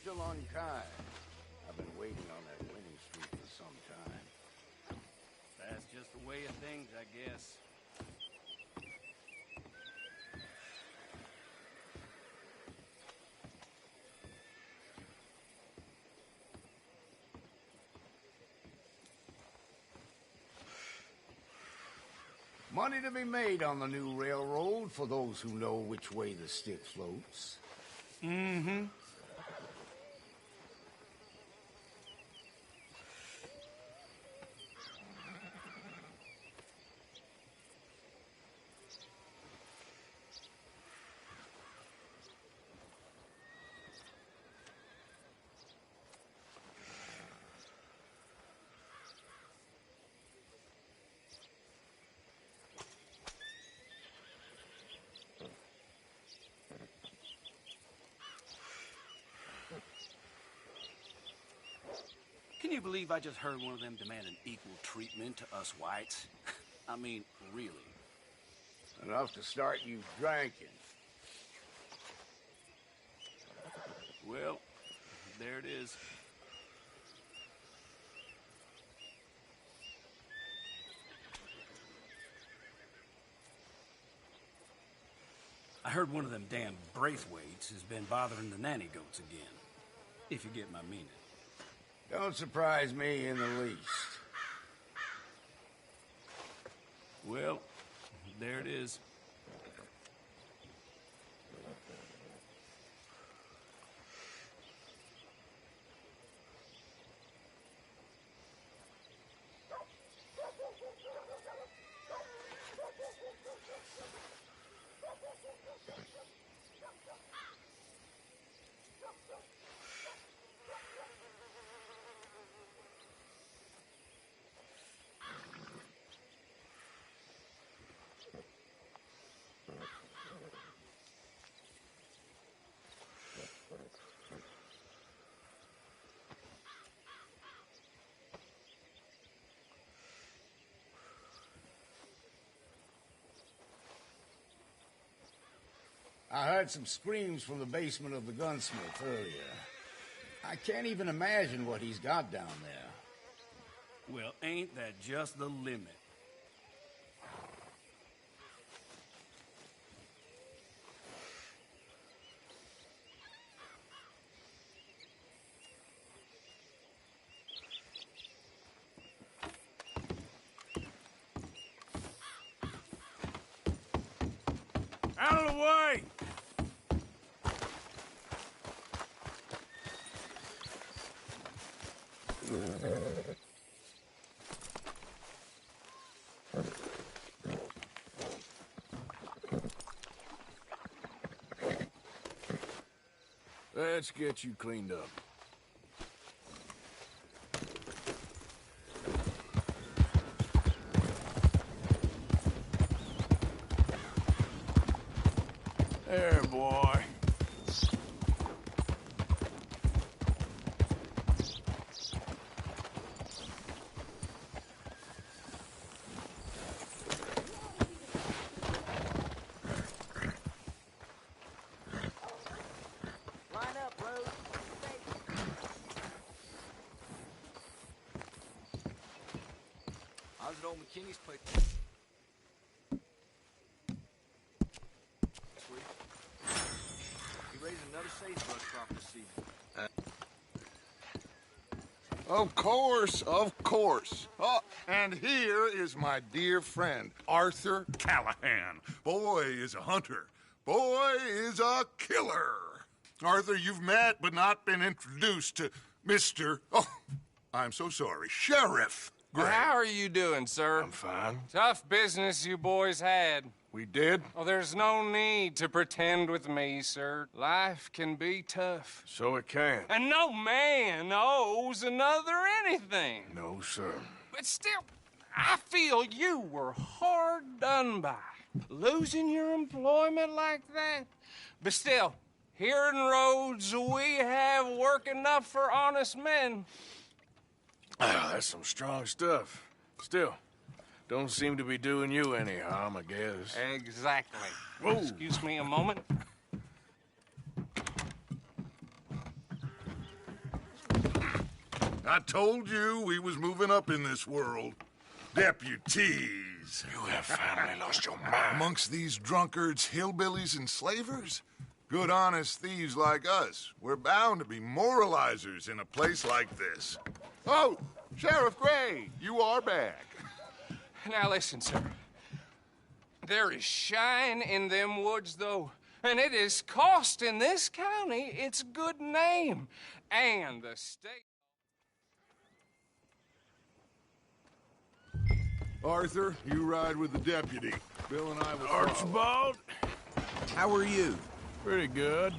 still unkind. I've been waiting on that winning streak for some time. That's just the way of things, I guess. Money to be made on the new railroad for those who know which way the stick floats. Mm-hmm. Can you believe I just heard one of them demand an equal treatment to us whites? I mean, really. Enough to start you drinking. Well, there it is. I heard one of them damn Braithwaites has been bothering the nanny goats again. If you get my meaning. Don't surprise me in the least. Well, there it is. I heard some screams from the basement of the gunsmith earlier. I can't even imagine what he's got down there. Well, ain't that just the limit? Out of the way! Let's get you cleaned up. There, boy. Line up, Rose. How's it old McKinney's place? Sweet. He raised another sagebrush crop this season. Of course, of course. Oh, and here is my dear friend, Arthur Callahan. Boy is a hunter. Boy is a killer. Arthur, you've met but not been introduced to Mr. Oh, I'm so sorry, Sheriff Gray. How are you doing, sir? I'm fine. Tough business you boys had. We did? Oh, there's no need to pretend with me, sir. Life can be tough. So it can. And no man owes another anything. No, sir. But still, I feel you were hard done by. Losing your employment like that. But still, here in Rhodes, we have work enough for honest men. Ah, that's some strong stuff. Still, don't seem to be doing you any harm, I guess. Exactly. Whoa. Excuse me a moment. I told you we was moving up in this world. Deputies. You have finally lost your mind. Amongst these drunkards, hillbillies, and slavers? Good, honest thieves like us. We're bound to be moralizers in a place like this. Oh, Sheriff Gray, you are back. Now listen, sir. There is shine in them woods, though, and it is costing this county its good name and the state. Arthur, you ride with the deputy. Bill and I will follow. Archibald? How are you? Pretty good.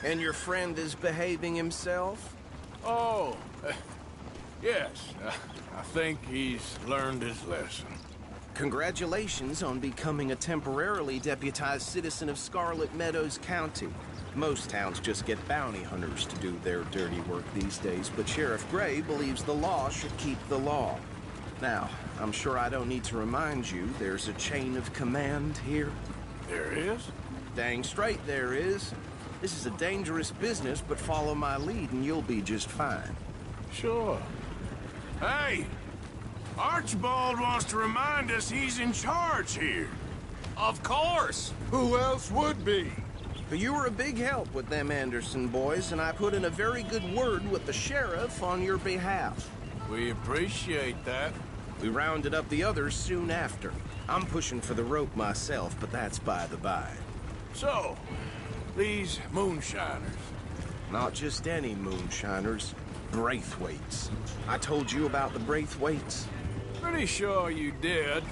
And your friend is behaving himself? Oh, yes. I think he's learned his lesson. Congratulations on becoming a temporarily deputized citizen of Scarlet Meadows County. Most towns just get bounty hunters to do their dirty work these days, but Sheriff Gray believes the law should keep the law. Now, I'm sure I don't need to remind you there's a chain of command here. There is? Dang straight there is. This is a dangerous business, but follow my lead and you'll be just fine. Sure. Hey! Archibald wants to remind us he's in charge here. Of course. Who else would be? But you were a big help with them Anderson boys, and I put in a very good word with the sheriff on your behalf. We appreciate that. We rounded up the others soon after. I'm pushing for the rope myself, but that's by the by. So, these moonshiners. Not just any moonshiners, Braithwaites. I told you about the Braithwaites. Pretty sure you did.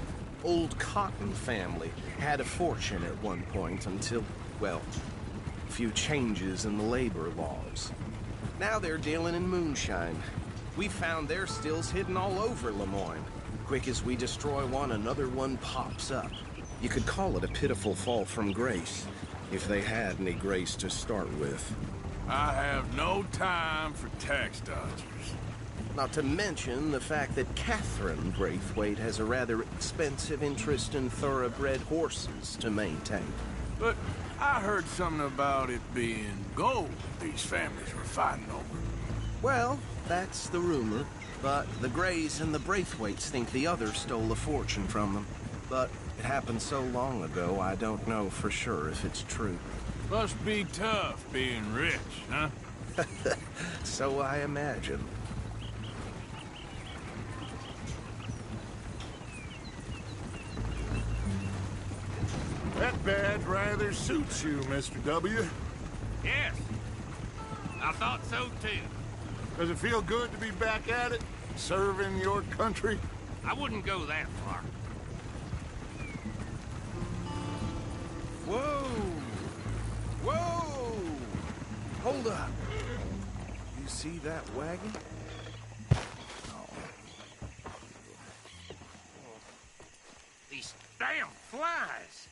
Old Cotton family had a fortune at one point until, well, a few changes in the labor laws. Now they're dealing in moonshine. We found their stills hidden all over Lemoyne. Quick as we destroy one, another one pops up. You could call it a pitiful fall from grace, if they had any grace to start with. I have no time for tax dodgers. Not to mention the fact that Catherine Braithwaite has a rather expensive interest in thoroughbred horses to maintain. But I heard something about it being gold these families were fighting over. Well, that's the rumor. But the Grays and the Braithwaites think the others stole a fortune from them. But it happened so long ago, I don't know for sure if it's true. Must be tough being rich, huh? So I imagine. That badge rather suits you, Mr. W. Yes. I thought so, too. Does it feel good to be back at it? Serving your country? I wouldn't go that far. Whoa! Whoa! Hold up. You see that wagon? These damn flies.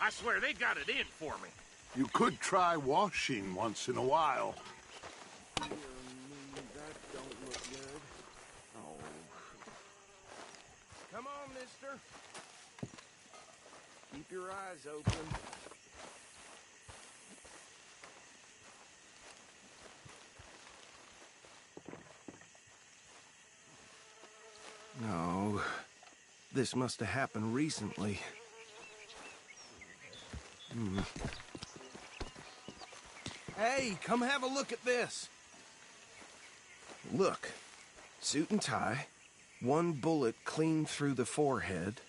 I swear they got it in for me. You could try washing once in a while. That don't look good. Oh. Come on, mister. Keep your eyes open. No. This must have happened recently. Hey, come have a look at this. Look. Suit and tie. One bullet clean through the forehead.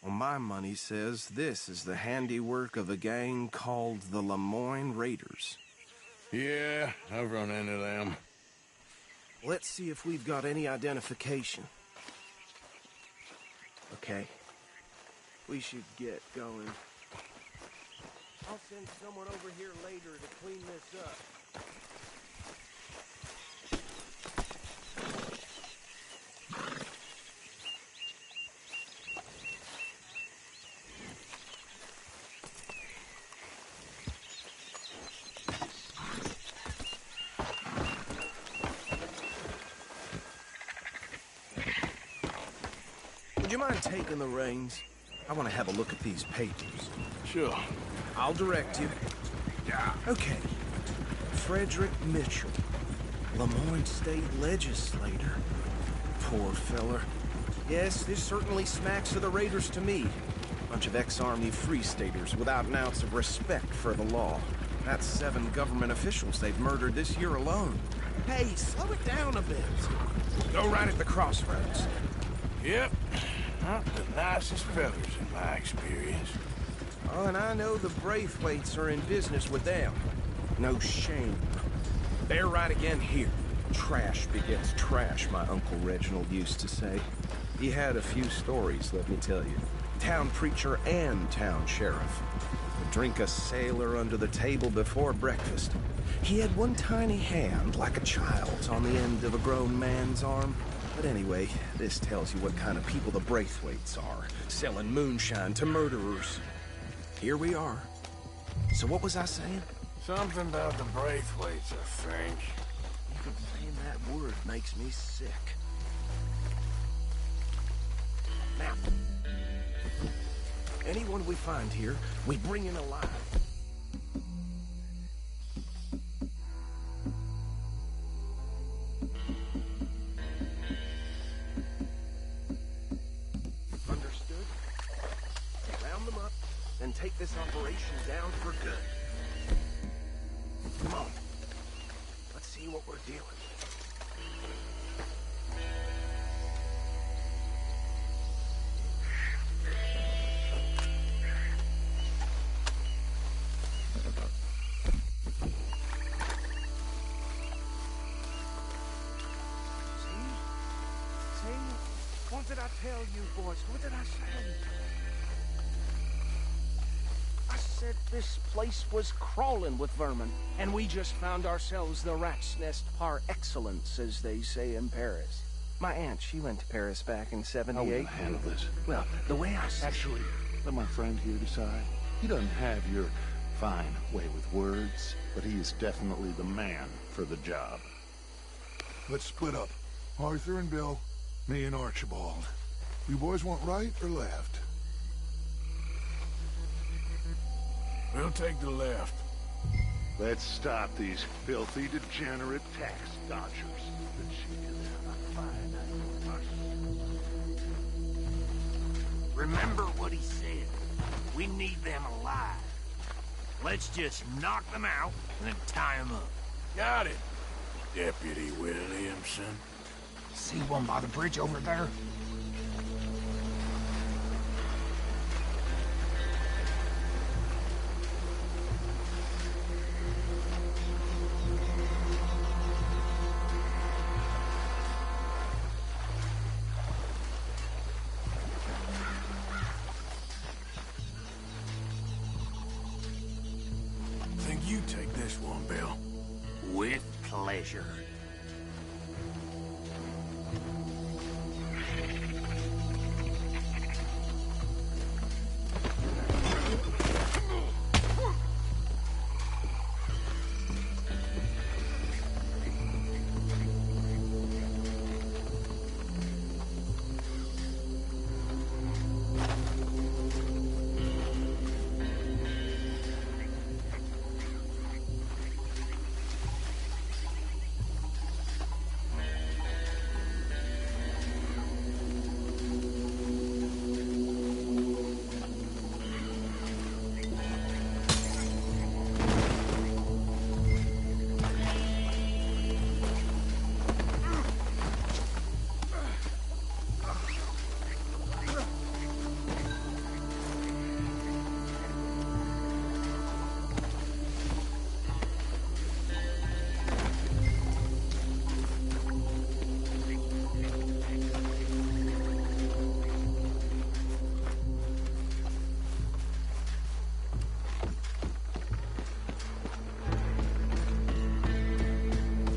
Well, my money says this is the handiwork of a gang called the Lemoyne Raiders. Yeah, I've run into them. Let's see if we've got any identification. Okay. We should get going. I'll send someone over here later to clean this up. Would you mind taking the reins? I want to have a look at these papers. Sure. I'll direct you. Okay. Frederick Mitchell. Lemoyne State Legislator. Poor feller. Yes, this certainly smacks of the Raiders to me. Bunch of ex-Army Free Staters without an ounce of respect for the law. That's 7 government officials they've murdered this year alone. Hey, slow it down a bit. Go right at the crossroads. Yep. Not the nicest fellas in my experience. Oh, and I know the Braithwaites are in business with them. No shame. They're right again here. Trash begets trash, my Uncle Reginald used to say. He had a few stories, let me tell you. Town preacher and town sheriff. Would drink a sailor under the table before breakfast. He had one tiny hand, like a child's, on the end of a grown man's arm. But anyway, this tells you what kind of people the Braithwaites are. Selling moonshine to murderers. Here we are. So what was I saying? Something about the Braithwaites, I think. Even saying that word makes me sick. Now, anyone we find here, we bring in alive. Understood? Round them up, then take this operation down for good. Come on. Let's see what we're dealing with. What did I tell you, boys? What did I say? I said this place was crawling with vermin, and we just found ourselves the rat's nest par excellence, as they say in Paris. My aunt, she went to Paris back in '78. How are we gonna handle this? Well, the way I see Actually, let my friend here decide. He doesn't have your fine way with words, but he is definitely the man for the job. Let's split up. Arthur and Bill, me and Archibald. You boys want right or left? We'll take the left. Let's stop these filthy, degenerate tax dodgers. But she can have a fine night with us. Remember what he said. We need them alive. Let's just knock them out and then tie them up. Got it, Deputy Williamson. See one by the bridge over there? Think you take this one, Bill. With pleasure.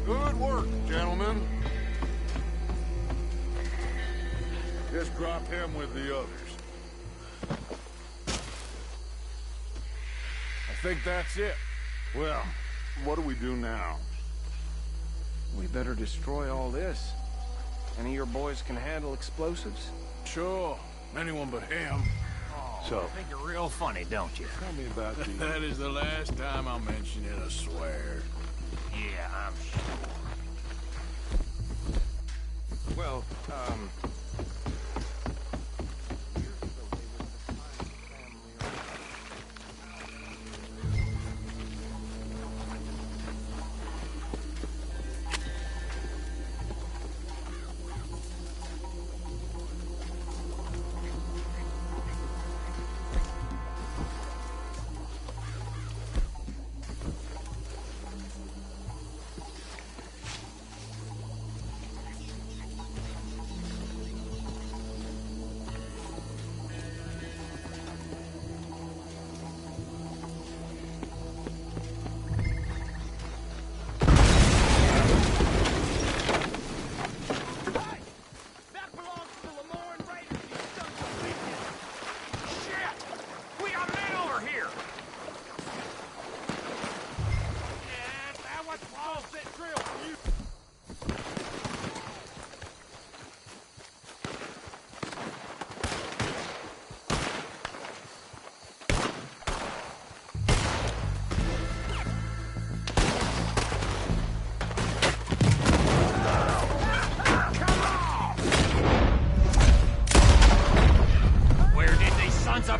Good work, gentlemen. Just drop him with the others. I think that's it. Well, what do we do now? We better destroy all this. Any of your boys can handle explosives? Sure. Anyone but him. So, I think you're real funny, don't you? tell me about the... That is the last time I'll mention it, I swear. Yeah, I'm sure. Well,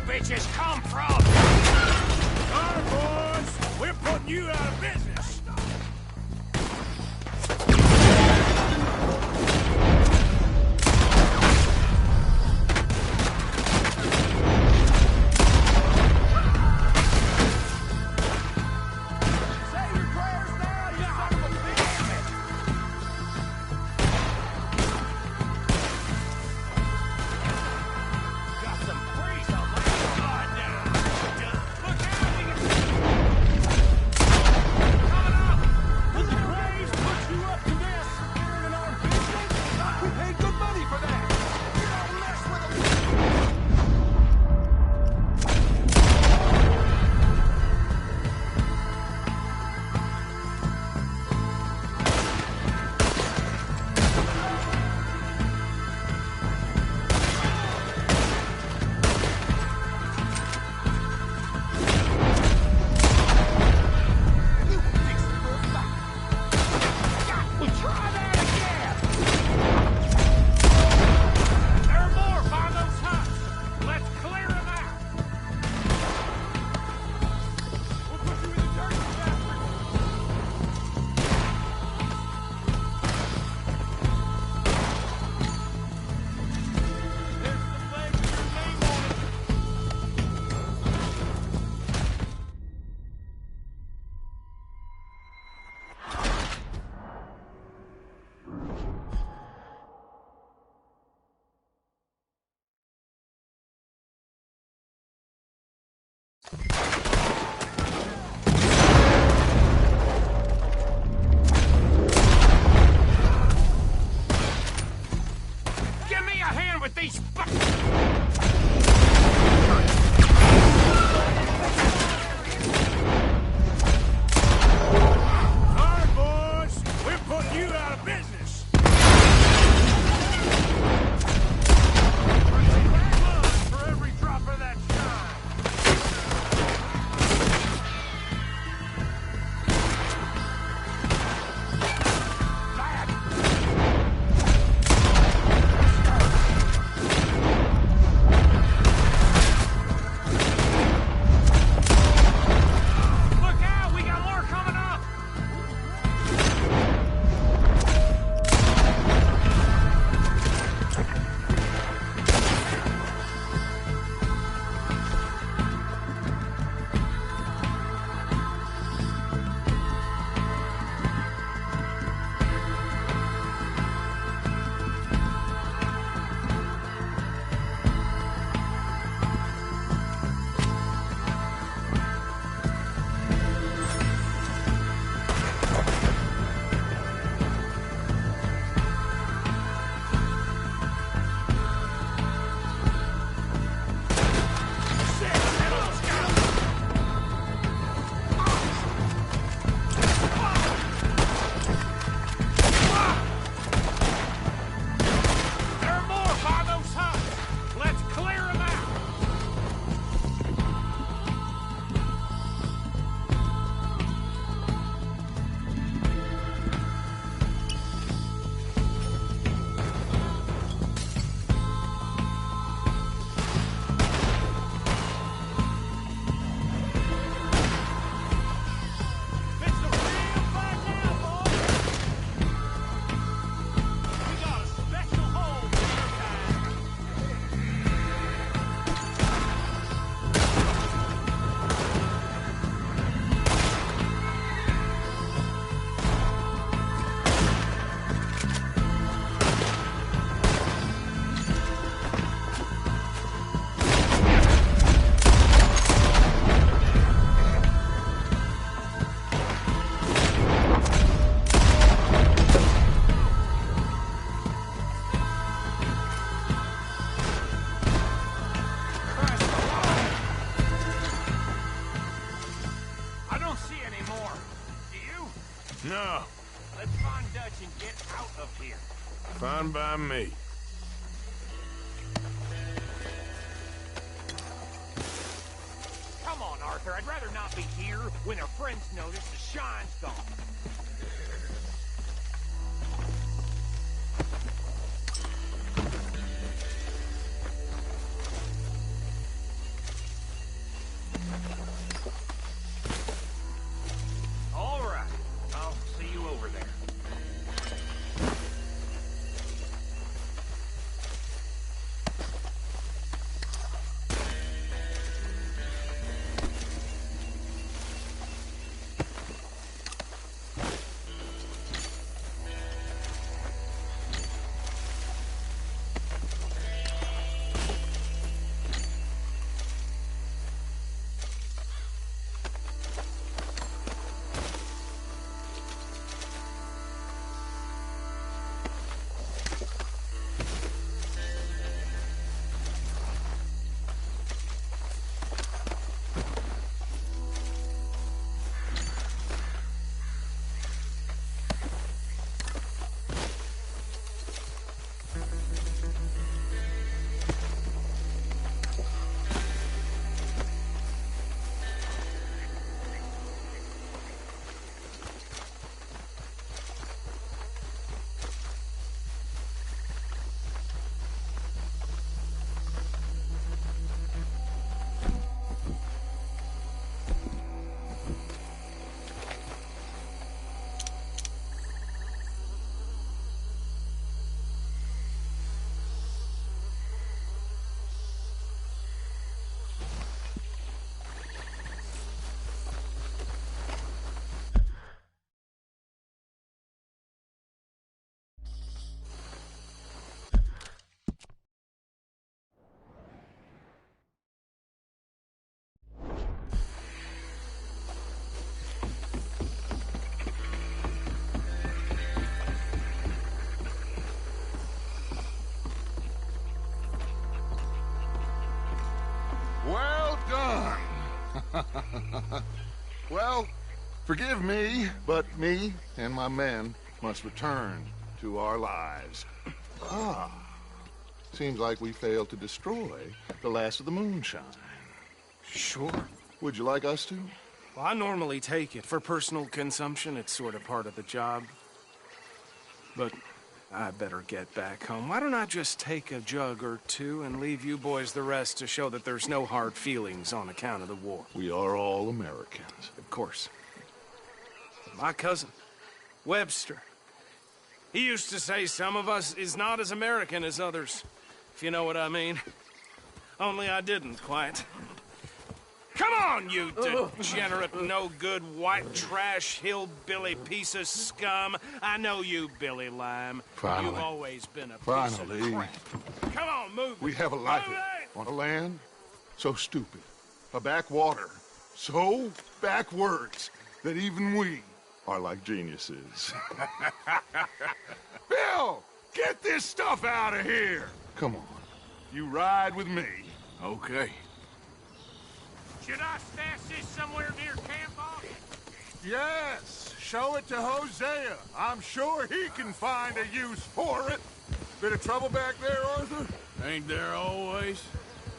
bitches come from? All right, boys. We're putting you out of business. No, Let's find Dutch and get out of here. fine by me. Come on, Arthur. I'd rather not be here when our friends notice the shine's gone. All right. I'll see you over there. Well done. Well, forgive me, but me and my men must return to our lives. Seems like we failed to destroy the last of the moonshine. Sure. Would you like us to? Well, I normally take it. For personal consumption, it's sort of part of the job. But I better get back home. Why don't I just take a jug or two and leave you boys the rest to show that there's no hard feelings on account of the war? We are all Americans. Of course. My cousin, Webster, he used to say some of us is not as American as others, if you know what I mean. Only I didn't quite. Come on, you degenerate, no-good, white trash, hillbilly piece of scum. I know you, Billy Lime. Finally. You've always been a piece Finally. of crap. Come on, move We it. have a life Move it! on a land so stupid, a backwater so backwards that even we are like geniuses. Bill, get this stuff out of here. Come on, you ride with me. Okay. Should I stash this somewhere near camp, boss? Yes, show it to Hosea. I'm sure he can find a use for it. Bit of trouble back there, Arthur? Ain't there always?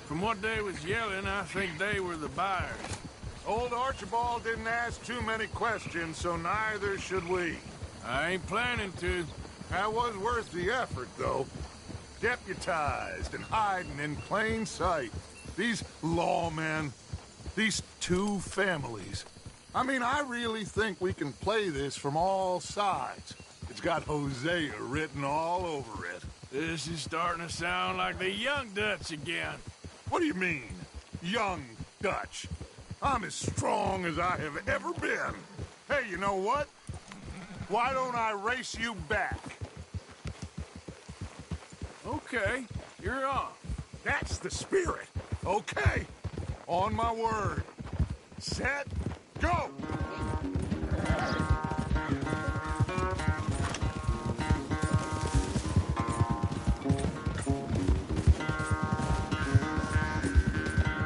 From what they was yelling, I think they were the buyers. Old Archibald didn't ask too many questions, so neither should we. I ain't planning to. That was worth the effort, though. Deputized and hiding in plain sight. These lawmen, these two families. I mean, I really think we can play this from all sides. It's got Hosea written all over it. This is starting to sound like the young Dutch again. What do you mean, young Dutch? I'm as strong as I have ever been. Hey, you know what? Why don't I race you back? Okay, you're off. That's the spirit. Okay, on my word. Set, go!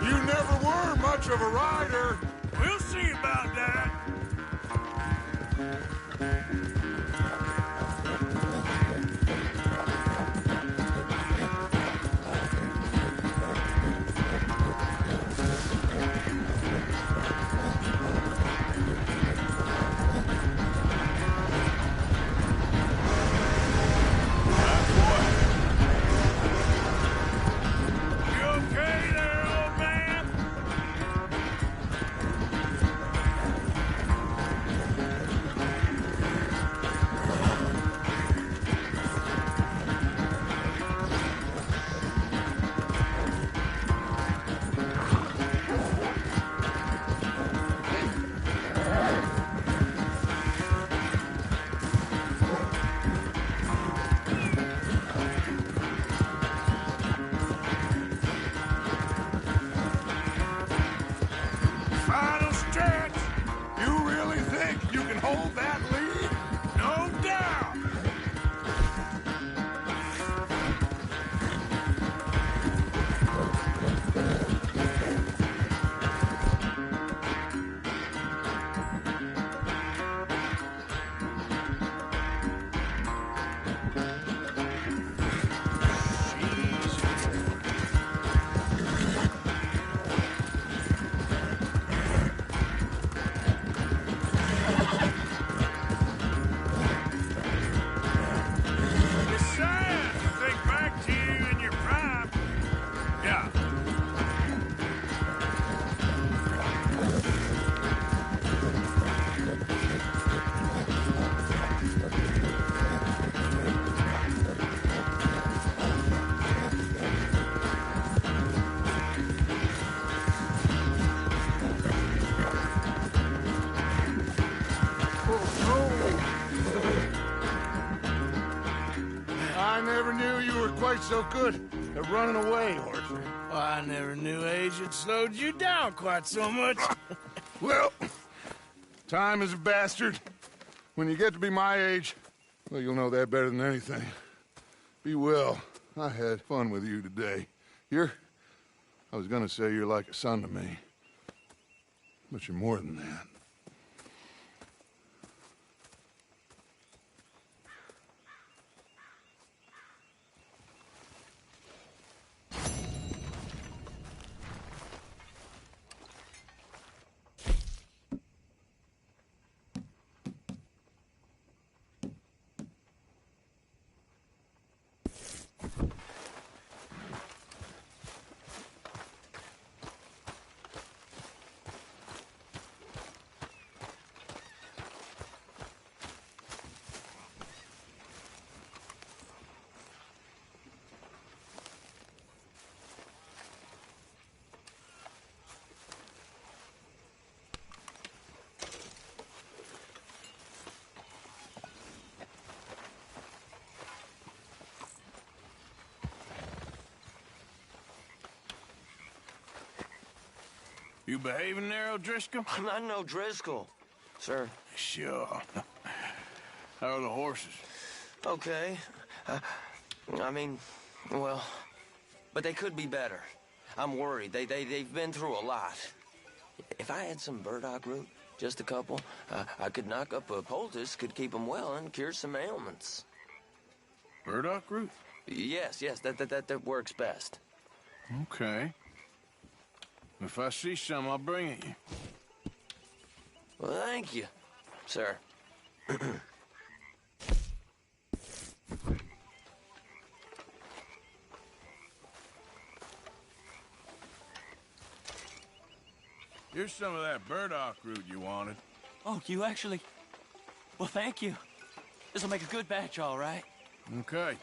You never were much of a rider. We'll see about that. You okay there, old man? Final stretch. You really think you can hold that lead? No doubt. It's sad to think back to you in your prime. Yeah. I never knew you were quite so good at running away, Arthur. I never knew age had slowed you down quite so much. Well, time is a bastard. When you get to be my age, well, you'll know that better than anything. Be well. I had fun with you today. I was gonna say you're like a son to me. But you're more than that. You behaving there, O'Driscoll? I'm not no Driscoll, sir. Sure. How are the horses? Okay. I mean, well, but they could be better. I'm worried. They've been through a lot. If I had some burdock root, just a couple, I could knock up a poultice, could keep them well, and cure some ailments. Burdock root? Yes, that works best. Okay. If I see some, I'll bring it you. Well, thank you, sir. Here's some of that burdock root you wanted. Oh, you actually? Well, thank you. This'll make a good batch, all right. Okay.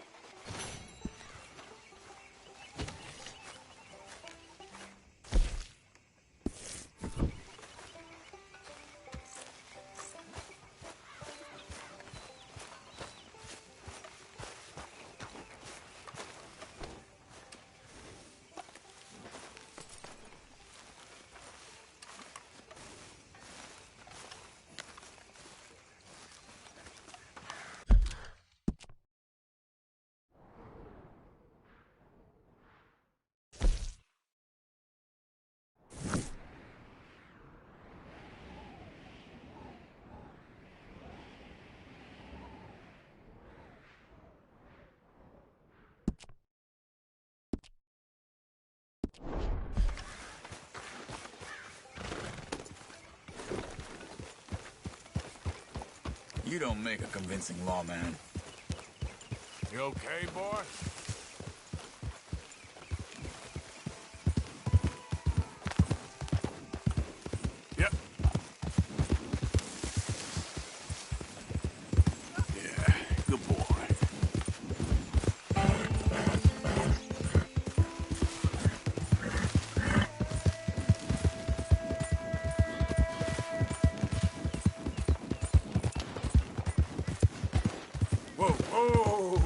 You don't make a convincing lawman. You okay, boy? Yep. Yeah, good boy. Whoa, whoa!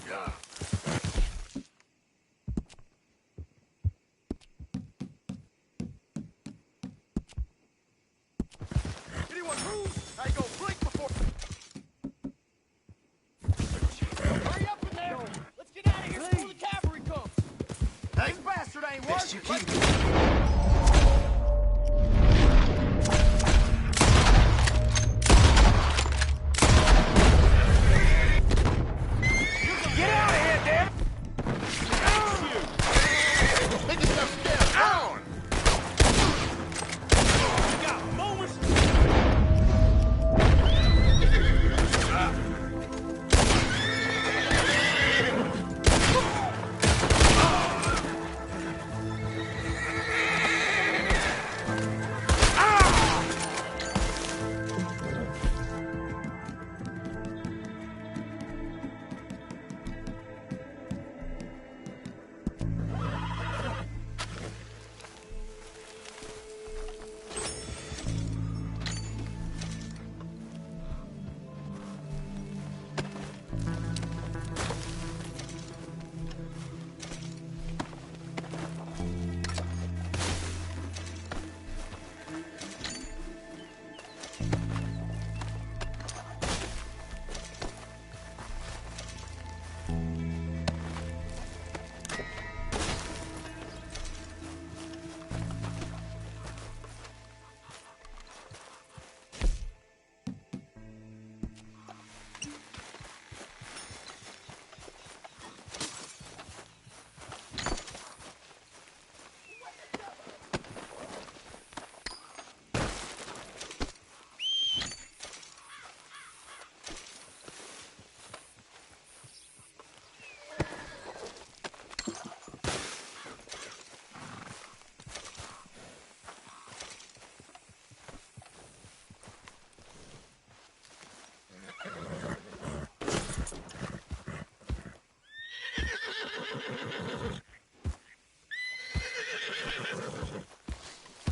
Yeah. Anyone move? I go blink before. Hurry up in there! Let's get out of here before the cavalry comes. This bastard ain't Best you working. keep. Get out of here, damn it! Take yourself down! Got moments.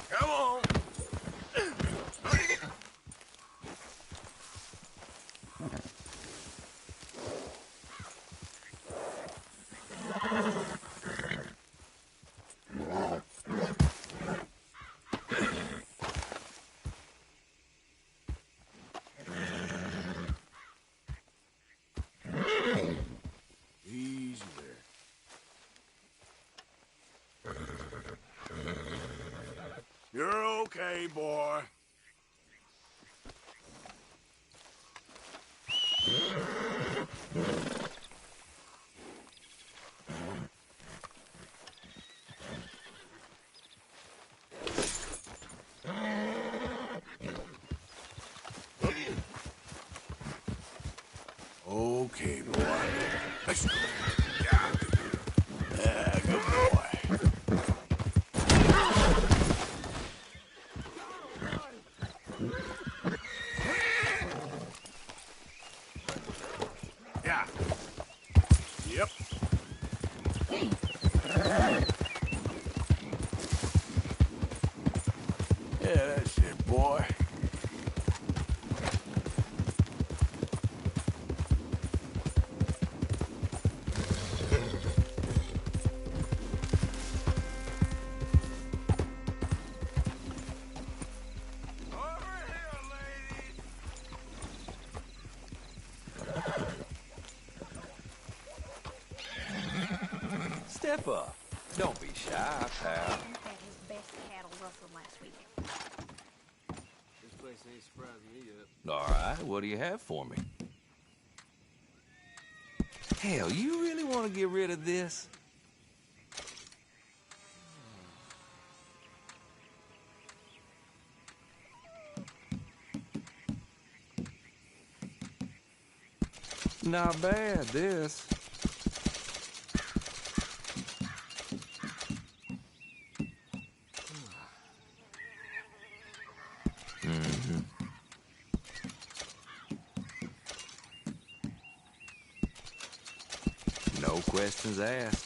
Come on! Easy there. You're okay, boy. Okay, boy. Let's go. Yeah. Yeah, good boy. Yeah. Yep. Yeah, that's it, boy. Step up. Don't be shy, pal. Had his best cattle All right, what do you have for me? Hell, you really want to get rid of this? Not bad, this. Mm-hmm. No questions asked.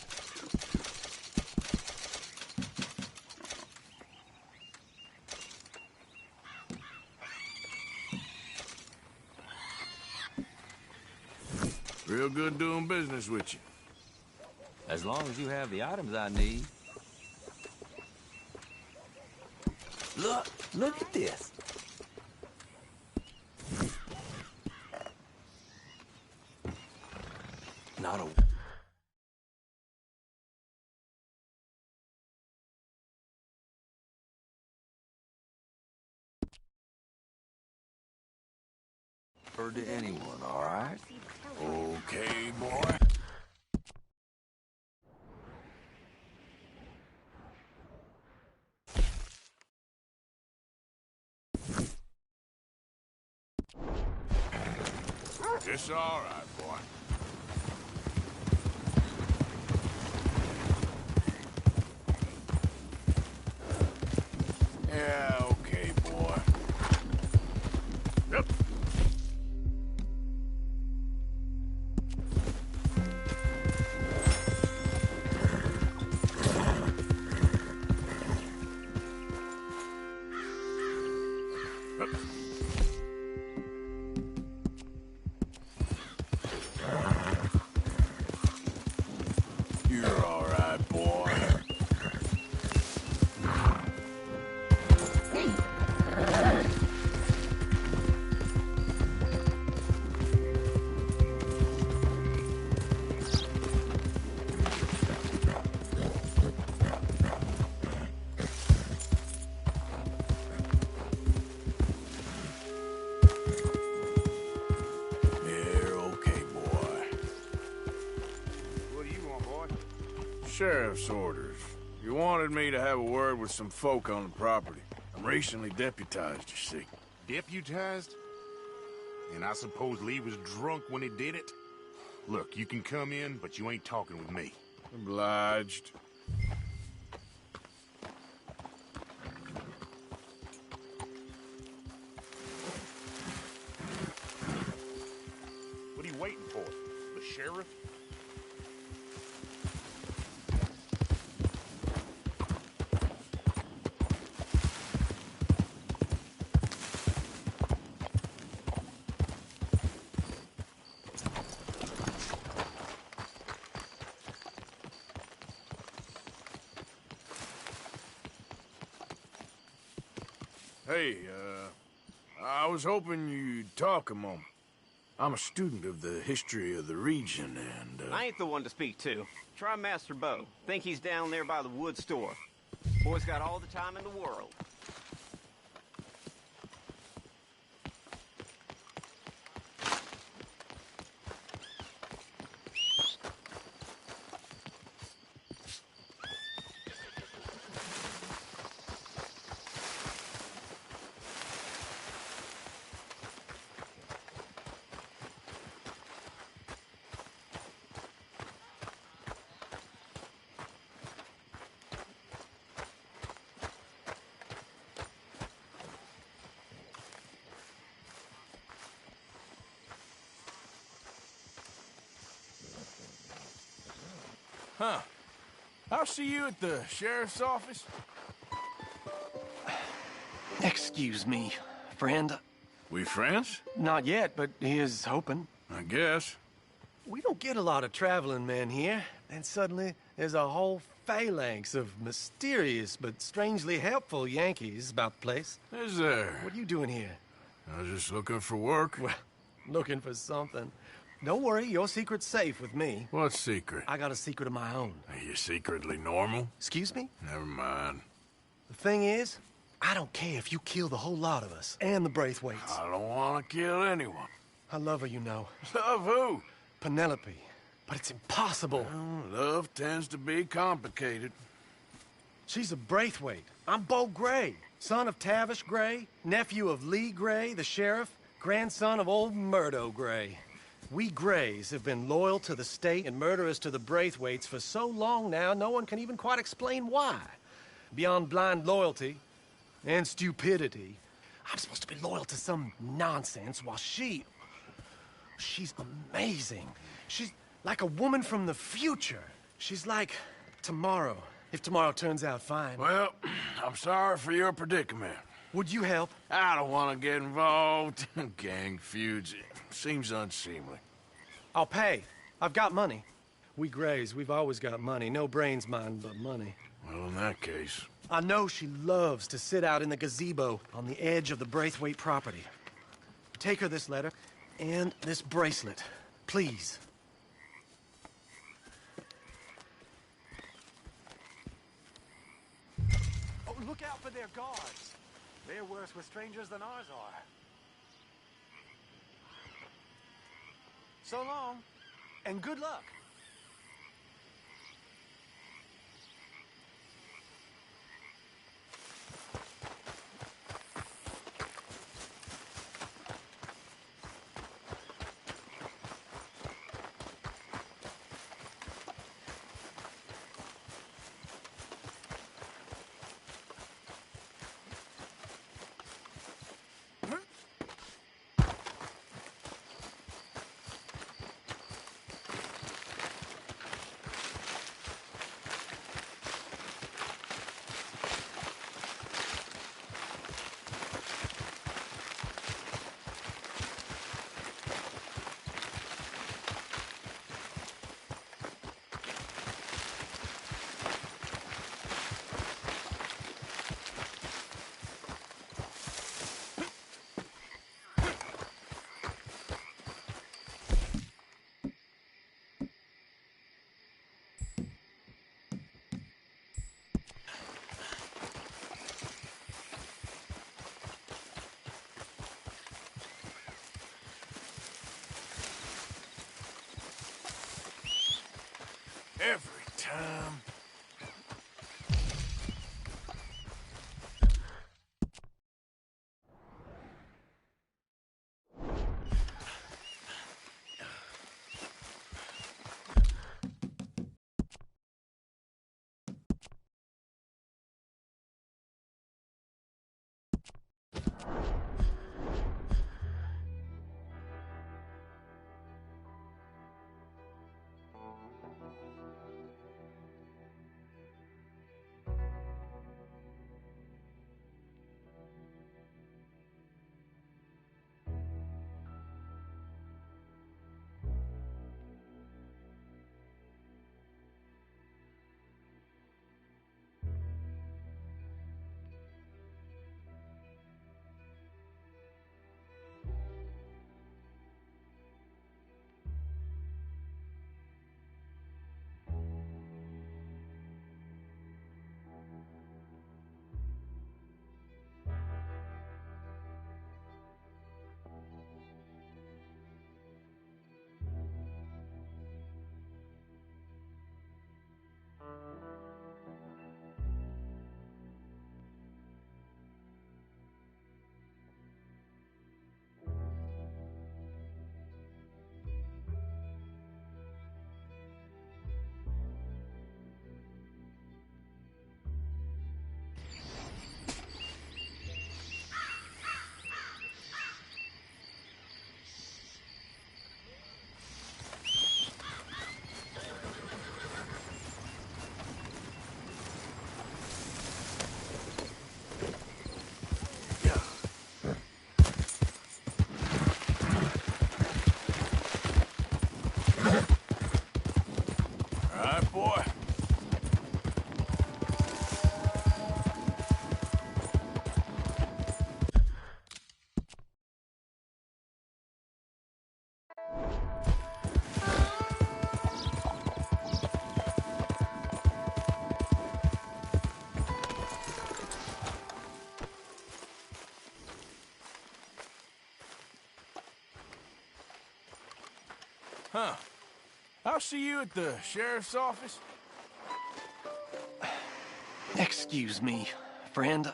Real good doing business with you. As long as you have the items I need. Look at this. Not a... word to anyone, all right? Okay, boy. It's all right, boy. Yeah, okay, boy. Yep. You're all right, boy. You're okay, boy. What do you want, boy? Sheriff's orders. You wanted me to have a word with some folk on the property. I'm recently deputized, you see. Deputized? And I suppose Lee was drunk when he did it? Look, you can come in, but you ain't talking with me. Obliged. What are you waiting for? The sheriff? Hey, I was hoping you'd talk a moment. I'm a student of the history of the region, and, I ain't the one to speak to. Try Master Bo. Think he's down there by the wood store. Boy's got all the time in the world. Huh. I'll see you at the sheriff's office. Excuse me, friend. We friends? Not yet, but he is hoping. I guess. We don't get a lot of traveling men here, and suddenly there's a whole phalanx of mysterious but strangely helpful Yankees about the place. Is there? What are you doing here? I was just looking for work. Well, looking for something. Don't worry, your secret's safe with me. What secret? I got a secret of my own. Are you secretly normal? Excuse me? Never mind. The thing is, I don't care if you kill the whole lot of us and the Braithwaites. I don't want to kill anyone. I love her, you know. Love who? Penelope. But it's impossible. Well, love tends to be complicated. She's a Braithwaite. I'm Beau Gray, son of Tavish Gray, nephew of Lee Gray, the sheriff, grandson of old Murdo Gray. We Grays have been loyal to the state and murderers to the Braithwaites for so long now, no one can even quite explain why. Beyond blind loyalty and stupidity, I'm supposed to be loyal to some nonsense while she's amazing. She's like a woman from the future. She's like tomorrow, if tomorrow turns out fine. Well, I'm sorry for your predicament. Would you help? I don't want to get involved in gang feuds. It seems unseemly. I'll pay. I've got money. We Grays, we've always got money. No brains, mind, but money. Well, in that case... I know she loves to sit out in the gazebo on the edge of the Braithwaite property. Take her this letter and this bracelet, please. Oh, look out for their guards. They're worse with strangers than ours are. So long, and good luck. Every time. Huh. I'll see you at the sheriff's office. Excuse me, friend.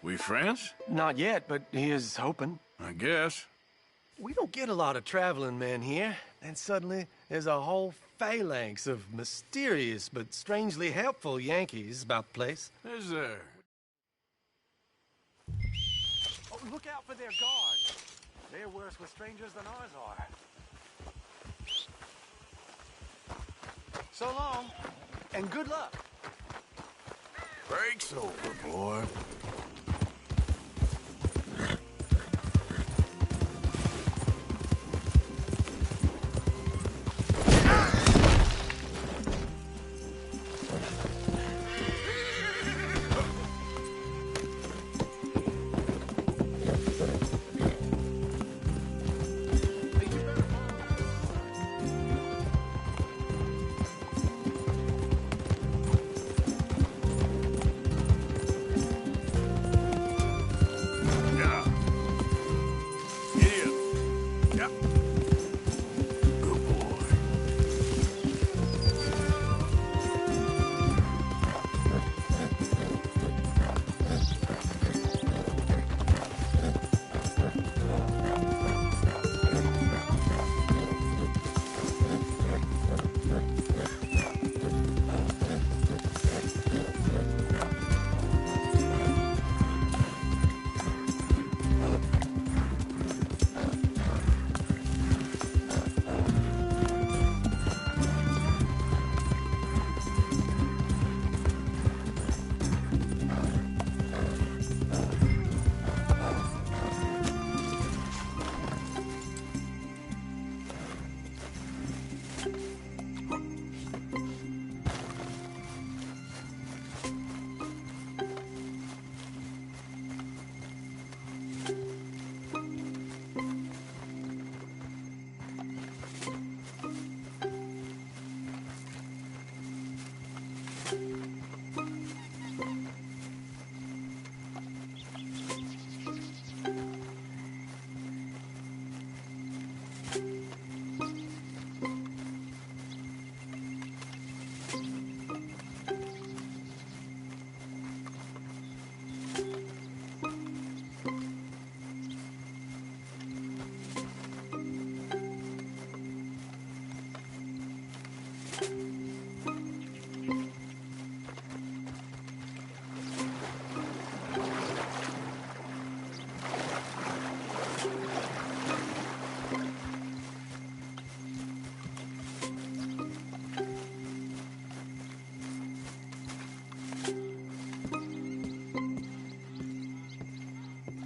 We friends? Not yet, but he is hoping. I guess. We don't get a lot of traveling men here, and suddenly there's a whole phalanx of mysterious but strangely helpful Yankees about the place. Is there? Oh, look out for their guards. They're worse with strangers than ours are. So long, and good luck. Break's over, boy.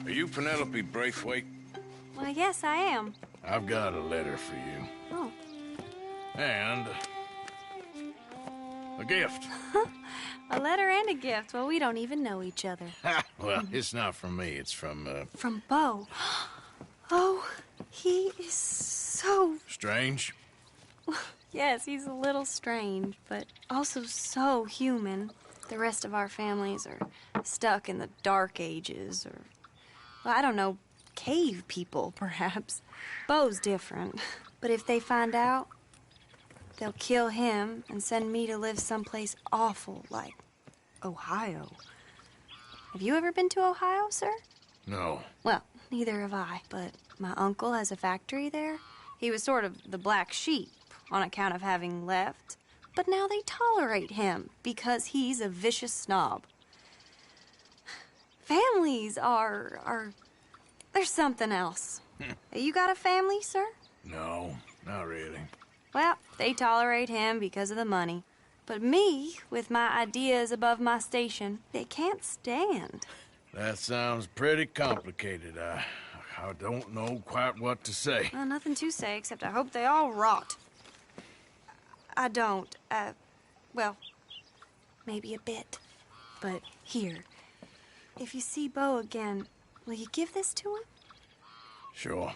Are you Penelope Braithwaite? Well, yes, I am. I've got a letter for you. Oh. And a gift. A letter and a gift. Well, we don't even know each other. Well, it's not from me. It's from, From Bo. Oh, he is so... Strange? Yes, he's a little strange, but also so human. The rest of our families are stuck in the Dark Ages, or, well, I don't know, cave people, perhaps. Bo's different. But if they find out, they'll kill him and send me to live someplace awful like Ohio. Have you ever been to Ohio, sir? No. Well, neither have I, but my uncle has a factory there. He was sort of the black sheep on account of having left, but now they tolerate him because he's a vicious snob. Families are there's something else. You got a family, sir? No, not really. Well, they tolerate him because of the money. But me, with my ideas above my station, they can't stand. That sounds pretty complicated. I don't know quite what to say. Well, nothing to say, except I hope they all rot. I don't. Well, maybe a bit. But here, if you see Bo again, will you give this to him? Sure.